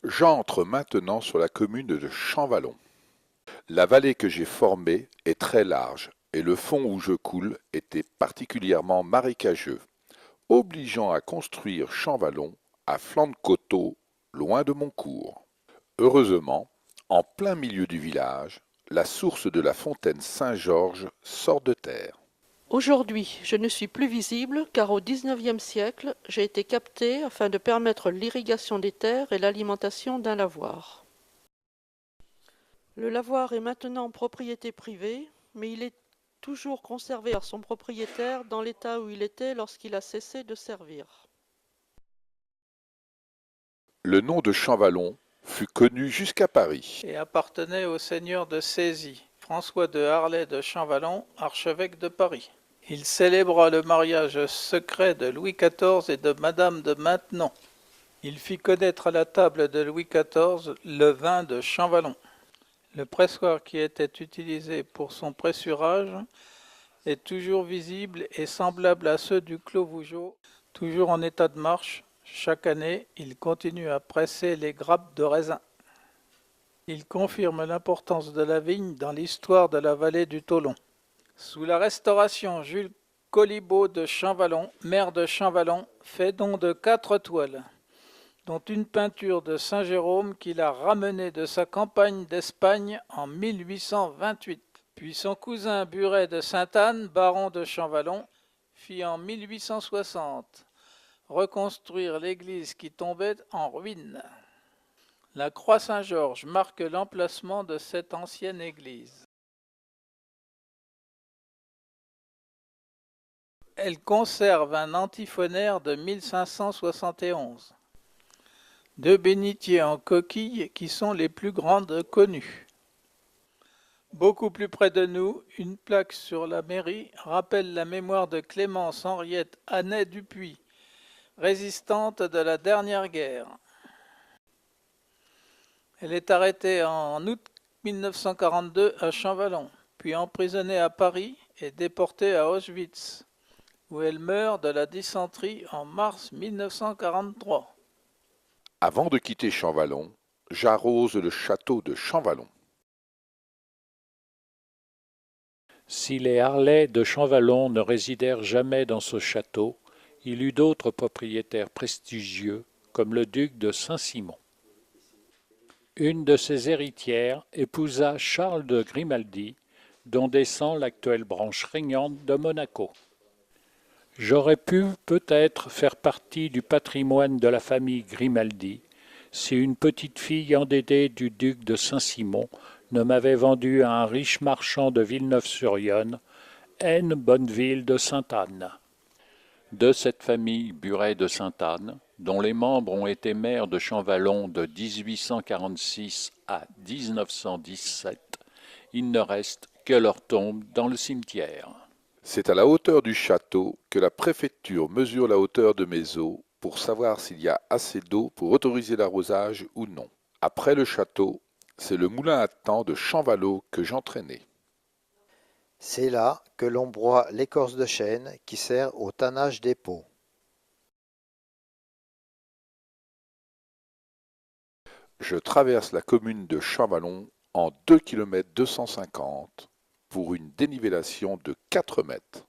J'entre maintenant sur la commune de Champvallon. La vallée que j'ai formée est très large et le fond où je coule était particulièrement marécageux, obligeant à construire Champvallon à flanc de coteau, loin de mon cours. Heureusement, en plein milieu du village, la source de la fontaine Saint-Georges sort de terre. Aujourd'hui, je ne suis plus visible car au XIXe siècle, j'ai été capté afin de permettre l'irrigation des terres et l'alimentation d'un lavoir. Le lavoir est maintenant propriété privée, mais il est toujours conservé par son propriétaire dans l'état où il était lorsqu'il a cessé de servir. Le nom de Champvallon fut connu jusqu'à Paris. Et appartenait au seigneur de Cézy, François de Harlay de Champvallon, archevêque de Paris. Il célébra le mariage secret de Louis XIV et de Madame de Maintenon. Il fit connaître à la table de Louis XIV le vin de Champvallon. Le pressoir qui était utilisé pour son pressurage est toujours visible et semblable à ceux du Clos Vougeot, toujours en état de marche. Chaque année, il continue à presser les grappes de raisin. Il confirme l'importance de la vigne dans l'histoire de la vallée du Tholon. Sous la Restauration, Jules Colibaut de Champvallon, maire de Champvallon, fait don de 4 toiles, dont une peinture de Saint Jérôme qu'il a ramenée de sa campagne d'Espagne en 1828. Puis son cousin Buret de Sainte-Anne, baron de Champvallon, fit en 1860 reconstruire l'église qui tombait en ruine. La croix Saint-Georges marque l'emplacement de cette ancienne église. Elle conserve un antiphonaire de 1571. 2 bénitiers en coquille qui sont les plus grandes connues. Beaucoup plus près de nous, une plaque sur la mairie rappelle la mémoire de Clémence Henriette Anet Dupuis, résistante de la dernière guerre. Elle est arrêtée en août 1942 à Champvallon, puis emprisonnée à Paris et déportée à Auschwitz, où elle meurt de la dysenterie en mars 1943. Avant de quitter Champvallon, j'arrose le château de Champvallon. Si les Harlay de Champvallon ne résidèrent jamais dans ce château, il eut d'autres propriétaires prestigieux, comme le duc de Saint-Simon. Une de ses héritières épousa Charles de Grimaldi, dont descend l'actuelle branche régnante de Monaco. J'aurais pu peut-être faire partie du patrimoine de la famille Grimaldi si une petite fille endettée du duc de Saint-Simon ne m'avait vendu à un riche marchand de Villeneuve-sur-Yonne, N. Bonneville de Sainte-Anne. De cette famille Buret de Sainte-Anne, dont les membres ont été maires de Champvallon de 1846 à 1917, il ne reste que leur tombe dans le cimetière. C'est à la hauteur du château que la préfecture mesure la hauteur de mes eaux pour savoir s'il y a assez d'eau pour autoriser l'arrosage ou non. Après le château, c'est le moulin à temps de Champvallon que j'entraînais. C'est là que l'on broie l'écorce de chêne qui sert au tannage des peaux. Je traverse la commune de Champvallon en 2 km 250 pour une dénivellation de 4 mètres.